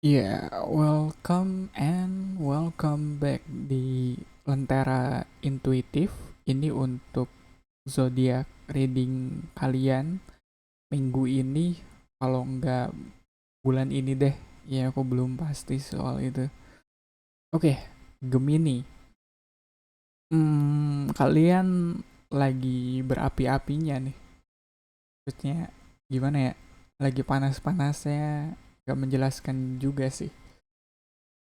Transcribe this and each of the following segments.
Ya, welcome and welcome back di Lentera Intuitif. Ini untuk zodiak reading kalian minggu ini, kalau nggak bulan ini deh. Ya, aku belum pasti soal itu. Oke, Gemini. Kalian lagi berapi-apinya nih. Maksudnya gimana ya? Lagi panas-panasnya, gak menjelaskan juga sih.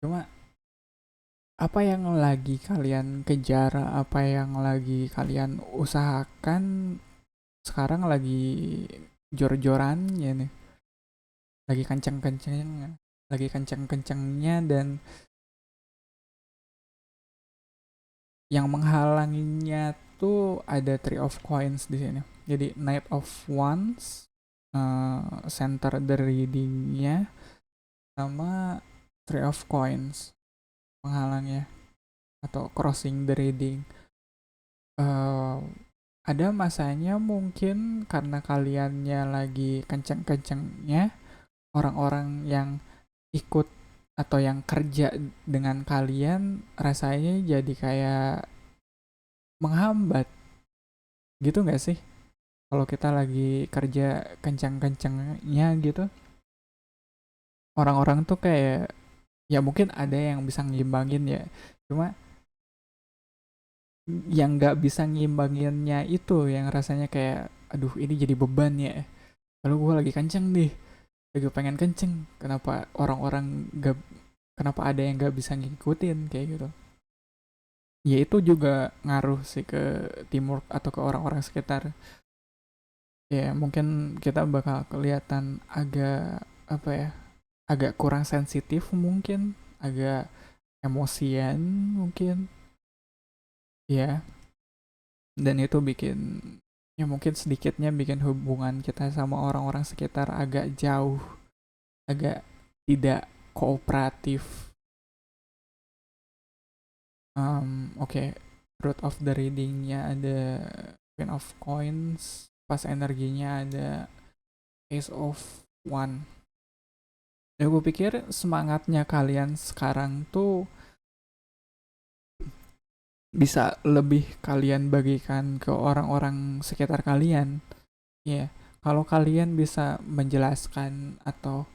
Cuma apa yang lagi kalian kejar, apa yang lagi kalian usahakan sekarang lagi jor-jorannya nih, lagi kenceng-kencengnya, lagi kenceng-kencengnya, dan yang menghalanginya tuh ada Three of Coins di sini. Jadi Knight of Wands, center the readingnya, sama Three of Coins penghalangnya atau crossing the reading. eh ada masanya mungkin karena kaliannya lagi kenceng-kencengnya, orang-orang yang ikut atau yang kerja dengan kalian rasanya jadi kayak menghambat gitu nggak sih? Kalau kita lagi kerja kencang-kencangnya gitu, orang-orang tuh kayak ya mungkin ada yang bisa ngimbangin ya, cuma yang nggak bisa ngimbanginnya itu yang rasanya kayak aduh ini jadi beban ya. Lalu gue lagi kenceng nih, lagi pengen kenceng, kenapa orang-orang gak, kenapa ada yang gak bisa ngikutin kayak gitu. Ya itu juga ngaruh sih ke teamwork atau ke orang-orang sekitar. Ya mungkin kita bakal kelihatan agak apa ya, agak kurang sensitif mungkin, agak emosian mungkin, ya. Dan itu bikin, ya mungkin sedikitnya bikin hubungan kita sama orang-orang sekitar agak jauh, agak tidak kooperatif. Oke, root of the readingnya ada Queen of Coins, pas energinya ada Ace of One. Ya gue pikir semangatnya kalian sekarang tuh bisa lebih kalian bagikan ke orang-orang sekitar kalian. Ya, yeah. Kalau kalian bisa menjelaskan atau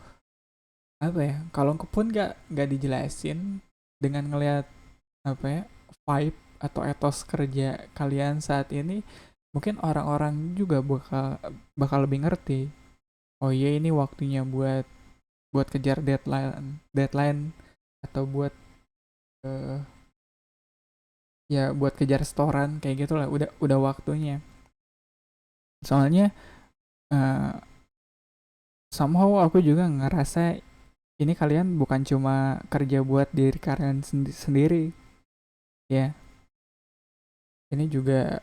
apa ya, kalau pun nggak dijelasin dengan ngelihat apa ya, vibe atau etos kerja kalian saat ini, mungkin orang-orang juga bakal bakal lebih ngerti. Oh iya, ini waktunya buat buat kejar deadline deadline atau buat uh, ya buat kejar setoran kayak gitulah, udah waktunya. Soalnya uh, somehow aku juga ngerasa ini kalian bukan cuma kerja buat diri kalian sendiri, ya. Ini juga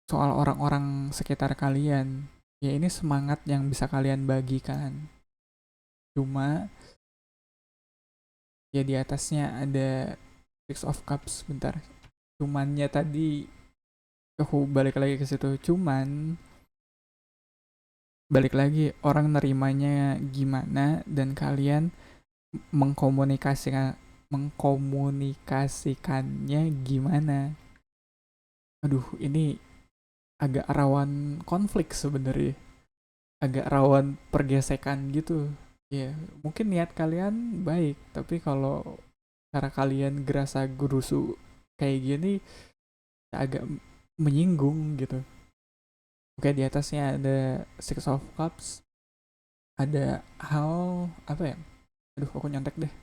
soal orang-orang sekitar kalian. Ya ini semangat yang bisa kalian bagikan. Cuma ya di atasnya ada Six of Cups. Bentar. Cumannya tadi aku balik lagi ke situ. Cuman balik lagi orang nerimanya gimana dan kalian mengkomunikasikannya gimana. Aduh, ini agak rawan konflik sebenarnya, agak rawan pergesekan gitu. Ya mungkin niat kalian baik, tapi kalau cara kalian gerasa gerusu kayak gini agak menyinggung gitu. Oke, di atasnya ada Six of Cups, ada hal apa ya, aduh aku nyontek deh.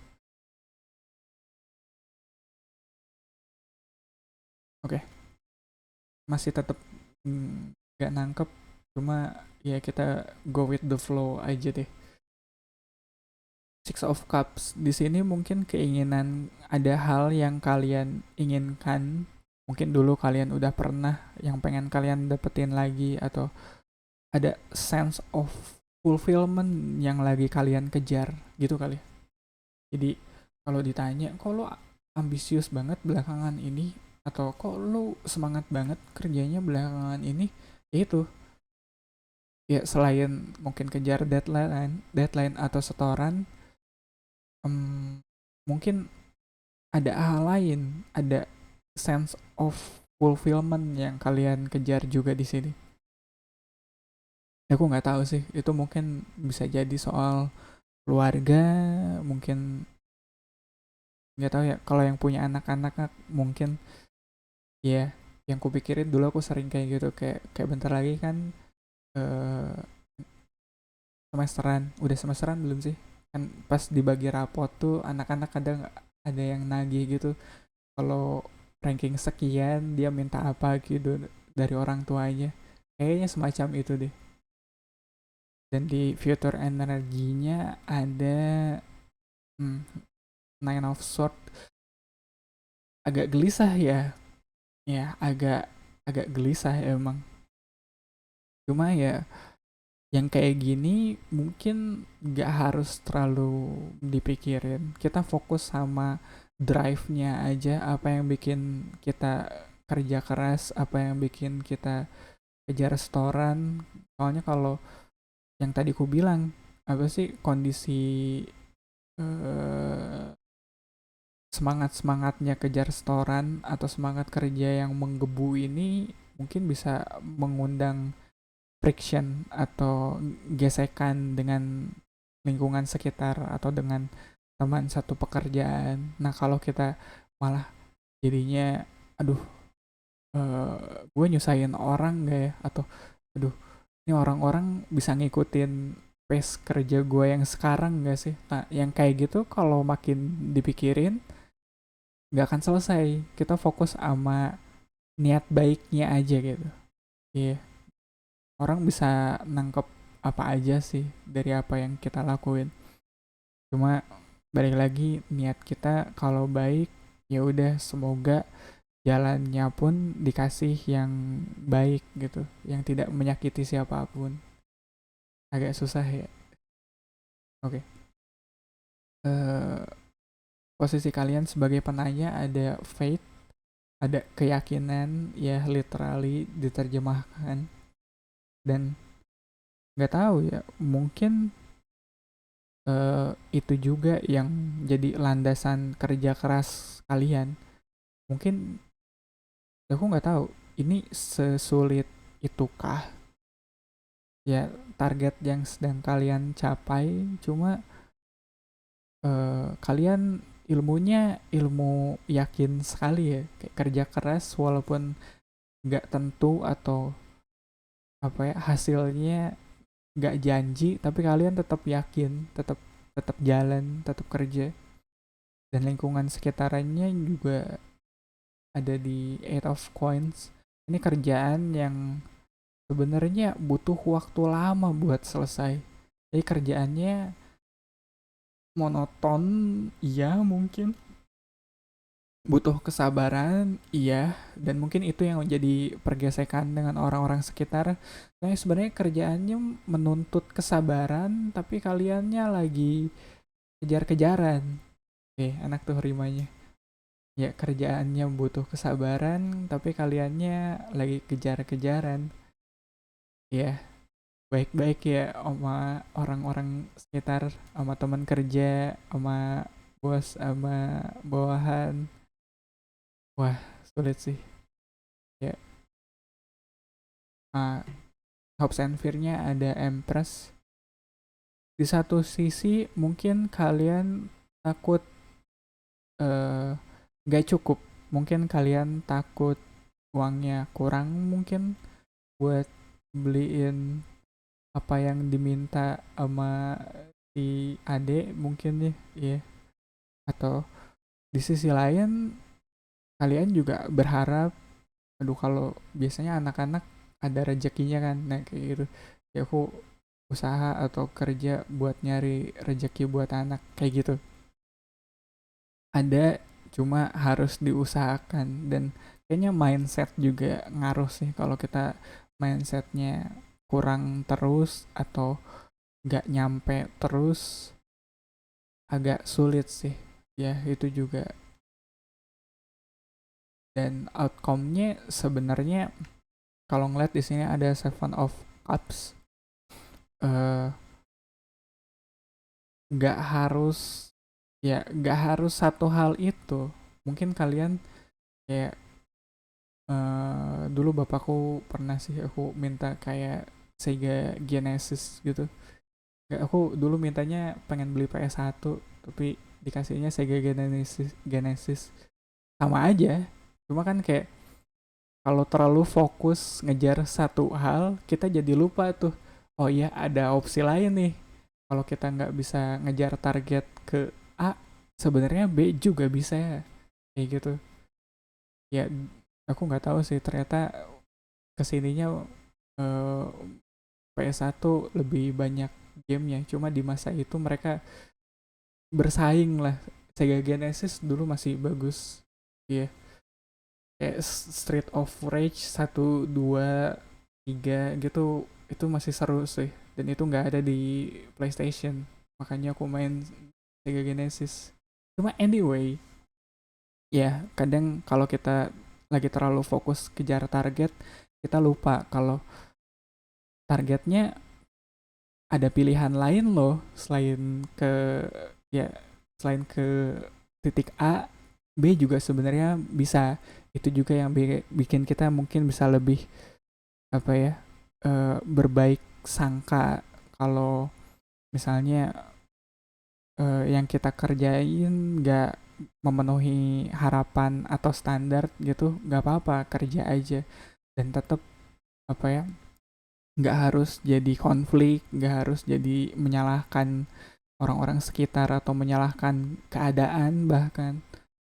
Oke, masih tetap nggak nangkep, cuma ya kita go with the flow aja deh. Six of Cups di sini mungkin keinginan, ada hal yang kalian inginkan, mungkin dulu kalian udah pernah yang pengen kalian dapetin lagi, atau ada sense of fulfillment yang lagi kalian kejar gitu kali. Jadi kalau ditanya kok lo ambisius banget belakangan ini, atau kok lo semangat banget kerjanya belakangan ini, ya itu, ya selain mungkin kejar deadline deadline atau setoran, Mmm, mungkin ada hal lain, ada sense of fulfillment yang kalian kejar juga di sini. Aku nggak tahu sih, itu mungkin bisa jadi soal keluarga, mungkin nggak tahu ya. Kalau yang punya anak-anak mungkin ya, yang kupikirin dulu aku sering kayak gitu, kayak kayak bentar lagi kan eh semesteran, udah semesteran belum sih? Kan pas dibagi rapot tuh anak-anak kadang ada yang nagih gitu, kalau ranking sekian dia minta apa gitu dari orang tuanya. Kayaknya semacam itu deh. Dan di future energinya ada hmm, Nine of Swords, agak gelisah ya. Ya, agak agak gelisah emang. Cuma ya yang kayak gini mungkin nggak harus terlalu dipikirin. Kita fokus sama drive-nya aja, apa yang bikin kita kerja keras, apa yang bikin kita kejar restoran. Soalnya kalau yang tadi ku bilang, apa sih kondisi eh, semangat-semangatnya kejar restoran atau semangat kerja yang menggebu ini mungkin bisa mengundang friction atau gesekan dengan lingkungan sekitar atau dengan teman satu pekerjaan. Nah, kalau kita malah jadinya, aduh, gue nyusahin orang gak ya? Atau, aduh, ini orang-orang bisa ngikutin pace kerja gue yang sekarang gak sih? Nah, yang kayak gitu kalau makin dipikirin, gak akan selesai. Kita fokus sama niat baiknya aja gitu. Iya, yeah. Orang bisa nangkep apa aja sih dari apa yang kita lakuin. Cuma balik lagi niat kita kalau baik, ya udah semoga jalannya pun dikasih yang baik gitu, yang tidak menyakiti siapapun. Agak susah ya. Oke. Eh, posisi kalian sebagai penanya ada faith, ada keyakinan, ya literally diterjemahkan, dan nggak tahu ya, mungkin itu juga yang jadi landasan kerja keras kalian. Mungkin aku nggak tahu ini sesulit itukah ya target yang sedang kalian capai. Cuma kalian ilmunya ilmu yakin sekali ya, kayak kerja keras walaupun nggak tentu atau apa ya hasilnya nggak janji, tapi kalian tetap yakin, tetap tetap jalan, tetap kerja, dan lingkungan sekitarnya juga ada di Eight of Coins. Ini kerjaan yang sebenarnya butuh waktu lama buat selesai. Jadi kerjaannya monoton, iya mungkin. Butuh kesabaran, iya. Dan mungkin itu yang menjadi pergesekan dengan orang-orang sekitar. Soalnya sebenarnya kerjaannya menuntut kesabaran, tapi kaliannya lagi kejar-kejaran. Enak tuh rimanya. Ya kerjaannya butuh kesabaran, tapi kaliannya lagi kejar-kejaran. Ya, baik-baik ya sama orang-orang sekitar, sama teman kerja, sama bos, sama bawahan. Wah, sulit sih. Ya, uh, hopes and fear-nya ada Empress. Di satu sisi mungkin kalian takut eh gak cukup. Mungkin kalian takut uangnya kurang mungkin buat beliin apa yang diminta sama si ade mungkin ya, iya. Atau di sisi lain kalian juga berharap, aduh kalau biasanya anak-anak ada rezekinya kan, nah kayak gitu. Ya aku usaha atau kerja buat nyari rezeki buat anak kayak gitu. Ada, cuma harus diusahakan. Dan kayaknya mindset juga ngaruh sih, kalau kita mindsetnya kurang terus atau nggak nyampe terus, agak sulit sih ya itu juga. Dan outcome-nya sebenarnya kalau ngeliat di sini ada Seven of Cups, eh nggak harus ya nggak harus satu hal itu. Mungkin kalian kayak dulu bapakku pernah sih aku minta kayak Sega Genesis gitu. Nggak, aku dulu mintanya pengen beli PS1 tapi dikasihnya Sega Genesis sama aja. Cuma kan kayak kalau terlalu fokus ngejar satu hal, kita jadi lupa tuh. Oh iya, ada opsi lain nih. Kalau kita nggak bisa ngejar target ke A, sebenarnya B juga bisa ya. Kayak gitu. Ya, aku nggak tahu sih. Ternyata kesininya eh, PS1 lebih banyak gamenya. Cuma di masa itu mereka bersaing lah. Sega Genesis dulu masih bagus. Iya. Kayak Street of Rage 1, 2, 3 gitu itu masih seru sih dan itu nggak ada di PlayStation, makanya aku main Sega Genesis. Cuma anyway, ya kadang kalau kita lagi terlalu fokus kejar target, kita lupa kalau targetnya ada pilihan lain loh, ya selain ke titik A, B juga sebenarnya bisa. Itu juga yang bikin kita mungkin bisa lebih apa ya, berbaik sangka kalau misalnya yang kita kerjain nggak memenuhi harapan atau standar gitu, nggak apa-apa, kerja aja dan tetap apa ya, nggak harus jadi konflik, nggak harus jadi menyalahkan orang-orang sekitar atau menyalahkan keadaan bahkan.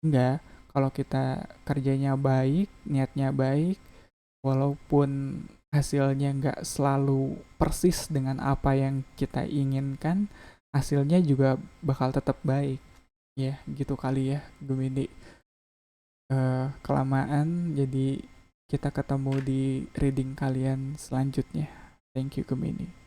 Enggak, kalau kita kerjanya baik, niatnya baik, walaupun hasilnya nggak selalu persis dengan apa yang kita inginkan, hasilnya juga bakal tetap baik. Ya, gitu kali ya, Gemini. Kelamaan, jadi kita ketemu di reading kalian selanjutnya. Thank you, Gemini.